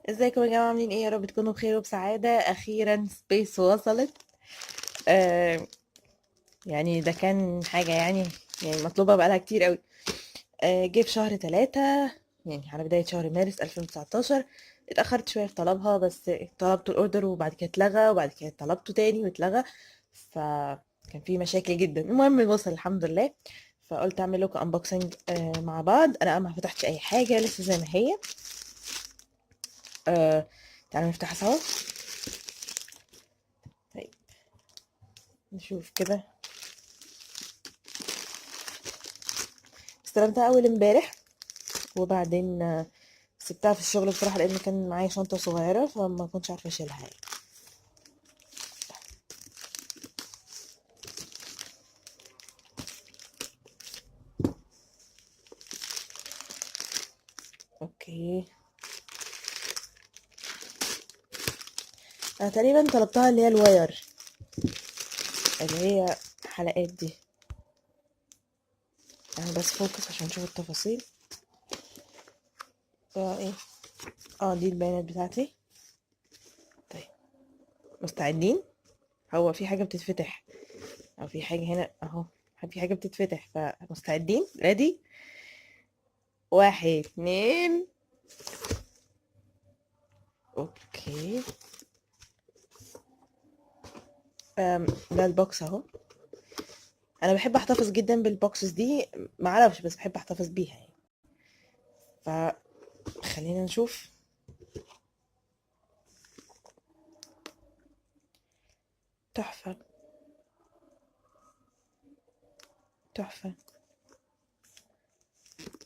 ازيكم يا جماعة عاملين ايه؟ يا رب تكونوا بخير وبسعادة. اخيرا سبيس وصلت. آه يعني ده كان حاجة يعني مطلوبة بقالها كتير قوي. جه في شهر 3، يعني على بداية شهر مارس 2019. اتأخرت شوية في طلبها، بس طلبت الاوردر وبعد كده اتلغى وبعد كده طلبته تاني واتلغى. فكان في مشاكل جدا. المهم وصل الحمد لله. فقلت اعمل لكم انبوكسنج مع بعض. انا ما فتحتش اي حاجة، لسه زي ما هي. آه تعالوا نفتحها سوا. طيب نشوف كده. استلمتها اول امبارح، وبعدين سبتها في الشغل بصراحه لان كان معايا شنطه صغيره فما كنتش عارفه اشيلها يعني. اوكي. انا تقريبا طلبتها اللي هي الواير، اللي هي حلقات دي. انا بس فوكس عشان نشوف التفاصيل. ايه. دي البيانات بتاعتي. طيب مستعدين. هو في حاجه بتتفتح، او في حاجه هنا اهو. في حاجه بتتفتح، فمستعدين ريدي. واحد اتنين. اوكي. ده البوكس اهو. انا بحب احتفظ جدا بالبوكسز دي، معرفش بس بحب احتفظ بيها يعني. فخلينا نشوف. تحفة. تحفة.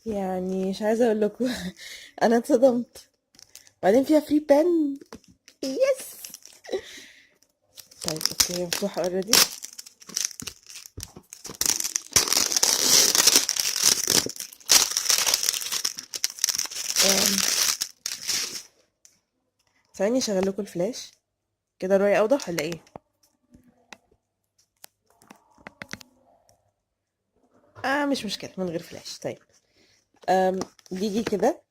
يعني مش عايزة اقول لكم انا اتصدمت. بعدين فيها فري بان. يس. طيب اوكي، مفتوحة اوريدي. ثواني اشغل لكم الفلاش. كده الرؤية اوضح ولا ايه؟ مش مشكلة من غير فلاش. طيب. أم دي كده.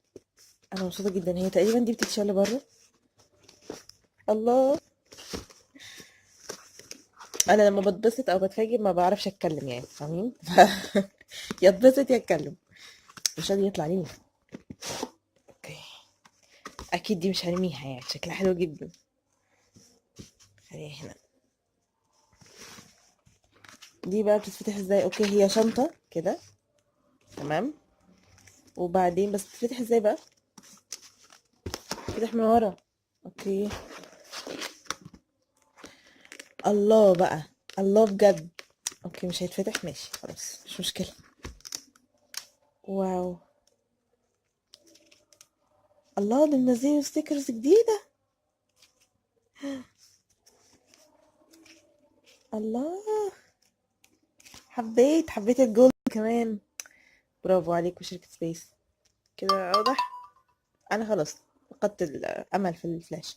انا مبسوطة جدا. هي تقريبا دي بتتشال بره. الله. انا لما بتبسط او بتفاجئ ما بعرفش اتكلم يعني، فاهمين؟ يا اتبسط يا اتكلم. مش راضي يطلع ليه. اوكي. اكيد دي مش هرميها، يعني شكلها حلو جدا. خليها هنا. دي بقى بتتفتح ازاي؟ اوكي، هي شنطة كده. تمام. وبعدين بس بتتفتح ازاي بقى؟ بتفتح من ورا. اوكي. الله بقى. الله بجد. اوكي مش هيتفتح، ماشي خلاص مش مشكلة. واو. الله، ده منزلين ستيكرز جديدة. الله. حبيت الجولد كمان. برافو عليكم شركة سبيس. كده واضح. انا خلاص فقدت الامل في الفلاش.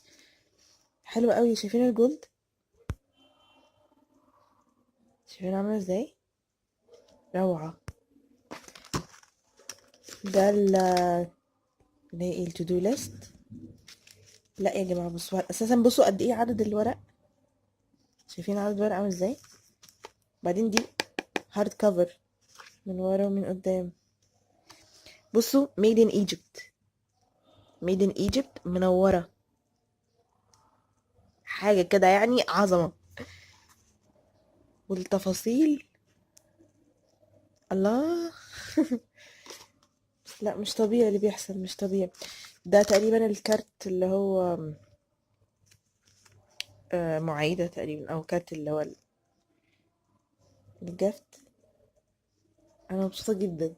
حلو قوي. شايفين الجولد؟ شايفين عامله ازاي؟ روعه. ده اللي هي ايه، التو دو ليست. لا يا جماعه بصوا اساسا، بصوا قد ايه عدد الورق. شايفين عدد الورق عامل ازاي؟ بعدين دي هارد كفر من ورا ومن قدام. بصوا ميد ان ايجيبت. ميد ان ايجيبت منوره. حاجه كده يعني عظمه. والتفاصيل. الله. لا مش طبيعي اللي بيحصل، مش طبيعي. ده تقريبا الكارت اللي هو معايدة تقريبا، او كارت اللي هو الجفت. انا مبسوطة جدا.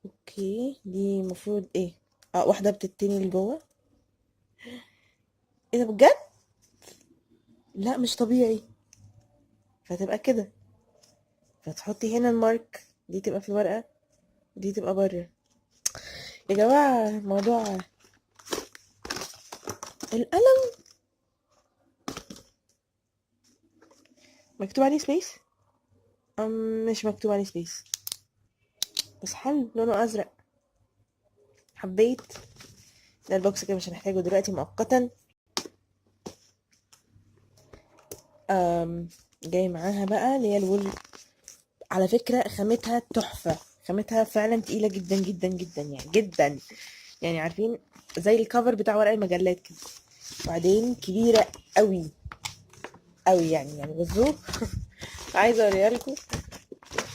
اوكي دي المفروض ايه؟ واحدة بتتني لجوه. ايه ده بجد؟ لا مش طبيعي. فتبقى كده. فتحطي هنا المارك، دي تبقى في الورقة ودي تبقى بره. يا جماعة الموضوع. القلم مكتوب عليه سبيس. مش مكتوب عليه سبيس. بس حلو، لونه ازرق، حبيت. ده البوكس كده مش هنحتاجه دلوقتي مؤقتا. جاي معاها بقى اللي هي الول. على فكرة خامتها تحفة، خامتها فعلا تقيلة جدا جدا جدا يعني جدا. يعني عارفين زي الكفر بتاع ورق المجلات كده، وبعدين كبيرة قوي قوي يعني بصوا. عايزة اوريها لكم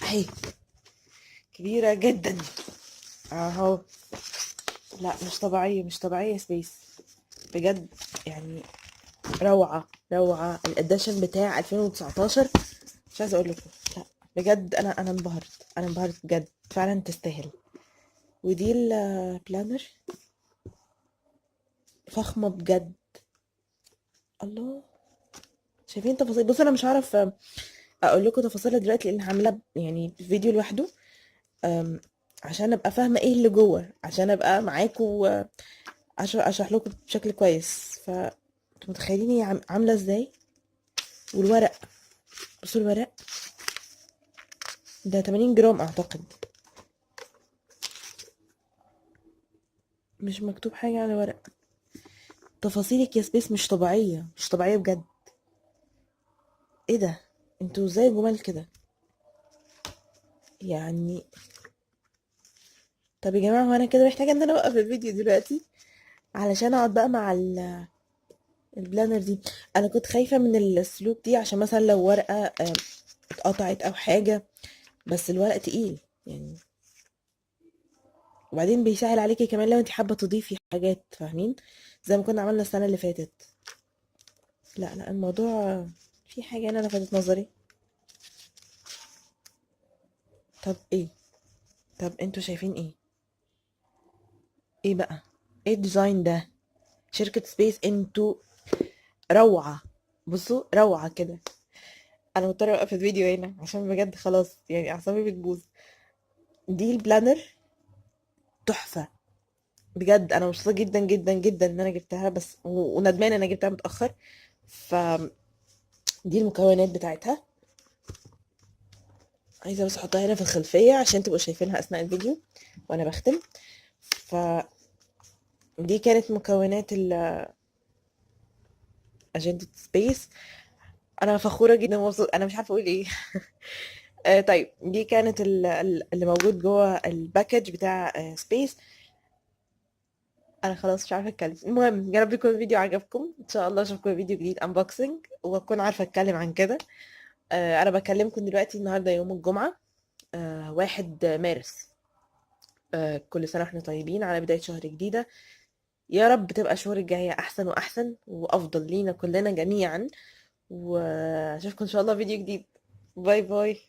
اهي، كبيرة جدا اهو. لا مش طبيعية، مش طبيعية سبيس بجد يعني. روعة روعة. الاديشن بتاع 2019 مش عايزة اقول لكم. لا بجد انا انبهرت، انا انبهرت بجد، فعلا تستاهل. ودي البلانر فخمة بجد. الله، شايفين تفاصيل؟ بصوا انا مش هعرف اقول لكم تفاصيلها دلوقتي لان هعملها يعني فيديو لوحده، عشان ابقى فاهمه ايه اللي جوه، عشان ابقى معاكم اشرح لكم بشكل كويس. انتوا متخيلين هي عامله ازاي؟ والورق، بصوا الورق ده 80 جرام اعتقد. مش مكتوب حاجه على الورق. تفاصيلك يا سبيس مش طبيعيه، مش طبيعيه بجد. ايه ده؟ انتوا ازاي جمال كده يعني؟ طب يا جماعه، هو انا كده محتاجه ان انا اوقف الفيديو دلوقتي علشان اقعد بقى مع البلانر دي. انا كنت خايفة من السلوك دي عشان مثلا لو ورقة اتقطعت او حاجة، بس الورق تقيل يعني. وبعدين بيسهل عليكي كمان لو انت حابة تضيفي حاجات، فاهمين؟ زي ما كنا عملنا السنة اللي فاتت. لا لا، الموضوع في حاجة انا لفتت نظري. طب ايه؟ طب انتوا شايفين ايه؟ ايه بقى؟ ايه الديزاين ده؟ شركة سبيس انتوا روعة. بصوا روعة كده. انا مضطرة اوقف الفيديو هنا عشان بجد خلاص يعني اعصابي بتبوظ. دي البلانر تحفة بجد. انا مبسوطه جدا جدا جدا ان انا جبتها، بس وندمانه ان انا جبتها متاخر. فدي المكونات بتاعتها. عايزه بس احطها هنا في الخلفيه عشان تبقوا شايفينها اثناء الفيديو وانا بختم. فدي كانت مكونات اجندة سبيس. انا فخوره جدا ومبسوطه، انا مش عارفه اقول ايه. طيب دي كانت اللي موجود جوه الباكج بتاع سبيس. انا خلاص مش عارفه اتكلم. المهم يا رب يكون الفيديو عجبكم، ان شاء الله اشوفكم في فيديو جديد انبوكسنج واكون عارفه اتكلم عن كده. انا بكلمكم دلوقتي النهارده يوم الجمعه 1 مارس. كل سنه واحنا طيبين على بدايه شهر جديده. يا رب تبقى الشهور الجايه احسن واحسن وافضل لينا كلنا جميعا. واشوفكم ان شاء الله في فيديو جديد. باي باي.